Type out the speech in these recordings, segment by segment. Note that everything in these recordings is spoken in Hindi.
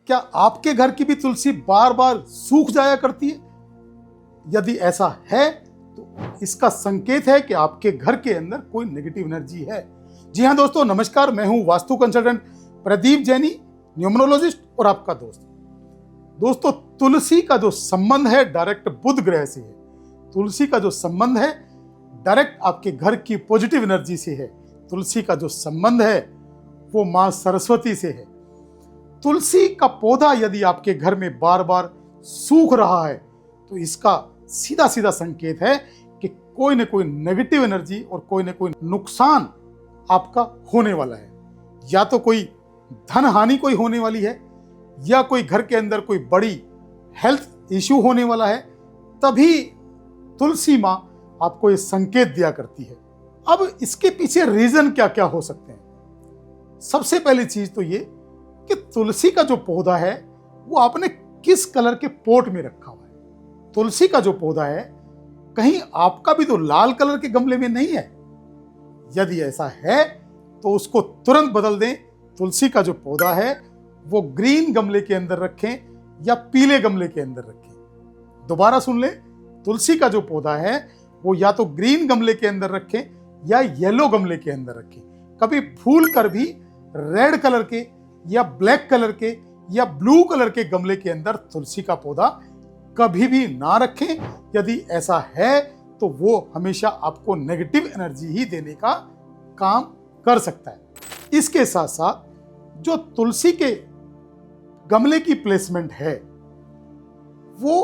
क्या आपके घर की भी तुलसी बार बार सूख जाया करती है? यदि ऐसा है तो इसका संकेत है कि आपके घर के अंदर कोई नेगेटिव एनर्जी है। जी हाँ दोस्तों, नमस्कार। मैं हूं वास्तु कंसल्टेंट प्रदीप जैनी, न्यूमरोलॉजिस्ट और आपका दोस्त। दोस्तों, तुलसी का जो संबंध है डायरेक्ट बुध ग्रह से है। तुलसी का जो संबंध है डायरेक्ट आपके घर की पॉजिटिव एनर्जी से है। तुलसी का जो संबंध है वो मां सरस्वती से है। तुलसी का पौधा यदि आपके घर में बार बार सूख रहा है तो इसका सीधा सीधा संकेत है कि कोई न कोई नेगेटिव एनर्जी और कोई न कोई नुकसान आपका होने वाला है। या तो कोई धन हानि कोई होने वाली है, या कोई घर के अंदर कोई बड़ी हेल्थ इश्यू होने वाला है। तभी तुलसी माँ आपको ये संकेत दिया करती है। अब इसके पीछे रीजन क्या क्या हो सकते हैं? सबसे पहली चीज तो ये कि तुलसी का जो पौधा है वो आपने किस कलर के पोट में रखा हुआ है। तुलसी का जो पौधा है कहीं आपका भी तो लाल कलर के गमले में नहीं है। यदि ऐसा है तो उसको तुरंत बदल दें। तुलसी का जो पौधा है वो ग्रीन गमले के अंदर रखें या पीले गमले के अंदर रखें। दोबारा सुन लें, तुलसी का जो पौधा है वो या तो ग्रीन गमले के अंदर रखें या येलो गमले के अंदर रखें। कभी भूल कर भी रेड कलर के या ब्लैक कलर के या ब्लू कलर के गमले के अंदर तुलसी का पौधा कभी भी ना रखें। यदि ऐसा है तो वो हमेशा आपको नेगेटिव एनर्जी ही देने का काम कर सकता है। इसके साथ साथ जो तुलसी के गमले की प्लेसमेंट है वो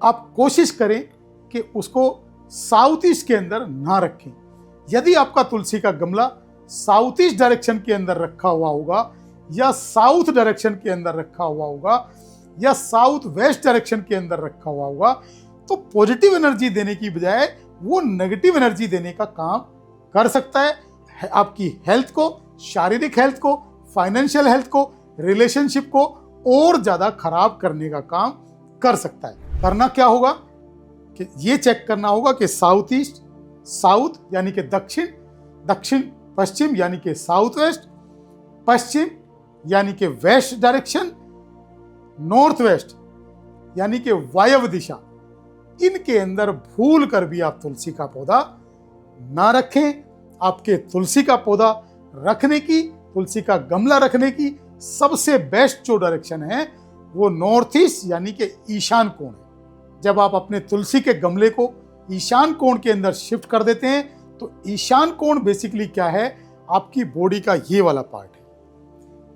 आप कोशिश करें कि उसको साउथ ईस्ट के अंदर ना रखें। यदि आपका तुलसी का गमला साउथ ईस्ट डायरेक्शन के अंदर रखा हुआ होगा या साउथ डायरेक्शन के अंदर रखा हुआ होगा या साउथ वेस्ट डायरेक्शन के अंदर रखा हुआ होगा तो पॉजिटिव एनर्जी देने की बजाय वो नेगेटिव एनर्जी देने का काम कर सकता है। आपकी हेल्थ को, शारीरिक हेल्थ को, फाइनेंशियल हेल्थ को, रिलेशनशिप को और ज्यादा खराब करने का काम कर सकता है। करना क्या होगा कि ये चेक करना होगा कि साउथ ईस्ट, साउथ यानी कि दक्षिण, दक्षिण पश्चिम यानी कि साउथ वेस्ट, पश्चिम यानी कि वेस्ट डायरेक्शन, नॉर्थ वेस्ट यानी कि वायव्य दिशा, इनके अंदर भूल कर भी आप तुलसी का पौधा ना रखें। आपके तुलसी का पौधा रखने की, तुलसी का गमला रखने की सबसे बेस्ट जो डायरेक्शन है वो नॉर्थ ईस्ट यानी कि ईशान कोण है। जब आप अपने तुलसी के गमले को ईशान कोण के अंदर शिफ्ट कर देते हैं तो ईशान कोण बेसिकली क्या है, आपकी बॉडी का ये वाला पार्ट है।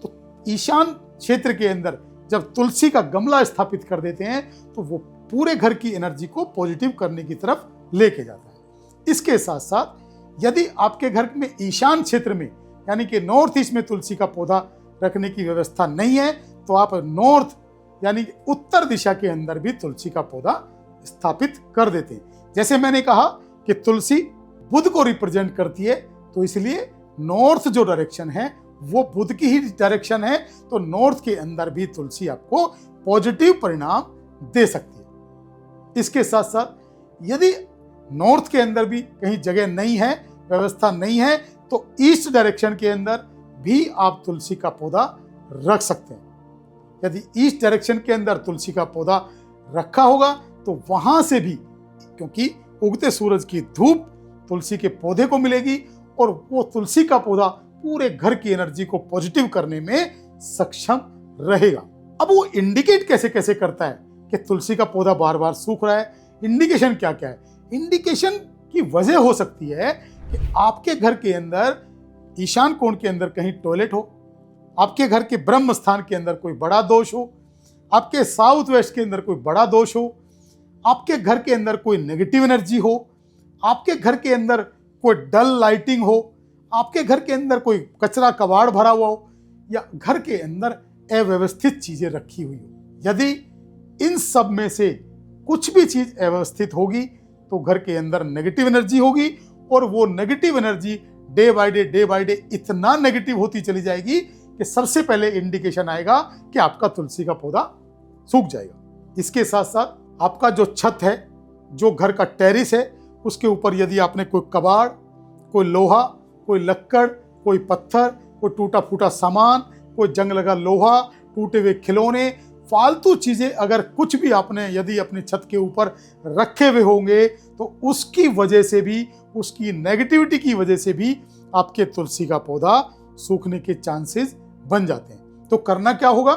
तो ईशान क्षेत्र के अंदर जब तुलसी का गमला स्थापित कर देते हैं तो वो पूरे घर की एनर्जी को पॉजिटिव करने की तरफ लेके जाता है। इसके साथ साथ यदि आपके घर में ईशान क्षेत्र में यानी कि नॉर्थ ईस्ट में तुलसी का पौधा रखने की व्यवस्था नहीं है तो आप नॉर्थ यानी उत्तर दिशा के अंदर भी तुलसी का पौधा स्थापित कर देते हैं। जैसे मैंने कहा कि तुलसी बुध को रिप्रेजेंट करती है तो इसलिए नॉर्थ जो डायरेक्शन है वो बुध की ही डायरेक्शन है, तो नॉर्थ के अंदर भी तुलसी आपको पॉजिटिव परिणाम दे सकती है। इसके साथ साथ यदि नॉर्थ के अंदर भी कहीं जगह नहीं है, व्यवस्था नहीं है, तो ईस्ट डायरेक्शन के अंदर भी आप तुलसी का पौधा रख सकते हैं। यदि ईस्ट डायरेक्शन के अंदर तुलसी का पौधा रखा होगा तो वहां से भी, क्योंकि उगते सूरज की धूप तुलसी के पौधे को मिलेगी और वो तुलसी का पौधा पूरे घर की एनर्जी को पॉजिटिव करने में सक्षम रहेगा। अब वो इंडिकेट कैसे कैसे करता है कि तुलसी का पौधा बार बार सूख रहा है? इंडिकेशन क्या क्या है? इंडिकेशन की वजह हो सकती है कि आपके घर के अंदर ईशान कोण के अंदर कहीं टॉयलेट हो, आपके घर के ब्रह्म स्थान के अंदर कोई बड़ा दोष हो, आपके साउथ वेस्ट के अंदर कोई बड़ा दोष हो, आपके घर के अंदर कोई नेगेटिव एनर्जी हो, आपके घर के अंदर कोई डल लाइटिंग हो, आपके घर के अंदर कोई कचरा कबाड़ भरा हुआ हो या घर के अंदर अव्यवस्थित चीजें रखी हुई हो। यदि इन सब में से कुछ भी चीज अव्यवस्थित होगी तो घर के अंदर नेगेटिव एनर्जी होगी और वो negative energy day by day इतना नेगेटिव होती चली जाएगी कि सबसे पहले इंडिकेशन आएगा कि आपका तुलसी का पौधा सूख जाएगा। इसके साथ साथ आपका जो छत है, जो घर का टेरिस है, उसके ऊपर यदि आपने कोई कबाड़, कोई लोहा, कोई लक्कड़, कोई पत्थर, कोई टूटा फूटा सामान, कोई जंग लगा लोहा, टूटे हुए खिलौने, फालतू चीजें अगर कुछ भी आपने यदि अपनी छत के ऊपर रखे हुए होंगे तो उसकी वजह से भी, उसकी नेगेटिविटी की वजह से भी आपके तुलसी का पौधा सूखने के चांसेस बन जाते हैं। तो करना क्या होगा,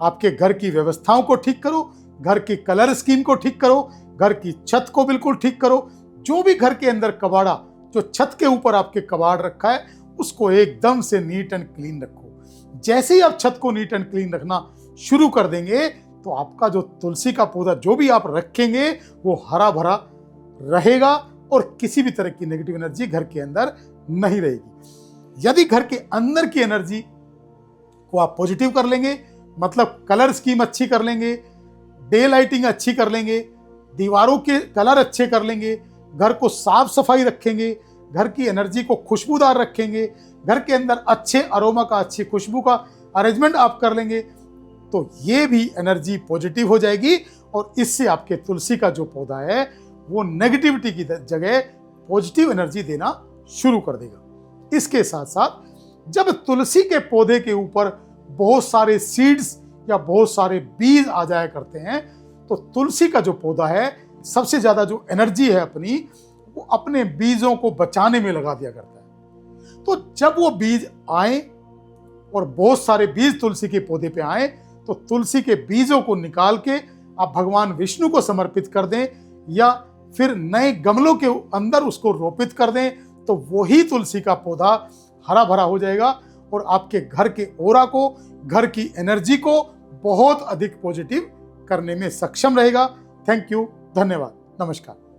आपके घर की व्यवस्थाओं को ठीक करो, घर की कलर स्कीम को ठीक करो, घर की छत को बिल्कुल ठीक करो। जो भी घर के अंदर कबाड़ा, जो छत के ऊपर आपके कबाड़ रखा है, उसको एकदम से नीट एंड क्लीन रखो। जैसे ही आप छत को नीट एंड क्लीन रखना शुरू कर देंगे तो आपका जो तुलसी का पौधा जो भी आप रखेंगे वो हरा भरा रहेगा और किसी भी तरह की नेगेटिव एनर्जी घर के अंदर नहीं रहेगी। यदि घर के अंदर की एनर्जी को आप पॉजिटिव कर लेंगे, मतलब कलर स्कीम अच्छी कर लेंगे, डे लाइटिंग अच्छी कर लेंगे, दीवारों के कलर अच्छे कर लेंगे, घर को साफ सफाई रखेंगे, घर की एनर्जी को खुशबूदार रखेंगे, घर के अंदर अच्छे अरोमा का, अच्छी खुशबू का अरेंजमेंट आप कर लेंगे, तो ये भी एनर्जी पॉजिटिव हो जाएगी और इससे आपके तुलसी का जो पौधा है वो नेगेटिविटी की जगह पॉजिटिव एनर्जी देना शुरू कर देगा। इसके साथ साथ जब तुलसी के पौधे के ऊपर बहुत सारे सीड्स या बहुत सारे बीज आ जाया करते हैं तो तुलसी का जो पौधा है सबसे ज्यादा जो एनर्जी है अपनी, वो अपने बीजों को बचाने में लगा दिया करता है। तो जब वो बीज आए और बहुत सारे बीज तुलसी के पौधे पे आए तो तुलसी के बीजों को निकाल के आप भगवान विष्णु को समर्पित कर दें या फिर नए गमलों के अंदर उसको रोपित कर दें, तो वही तुलसी का पौधा हरा भरा हो जाएगा और आपके घर के ओरा को, घर की एनर्जी को बहुत अधिक पॉजिटिव करने में सक्षम रहेगा। थैंक यू, धन्यवाद, नमस्कार।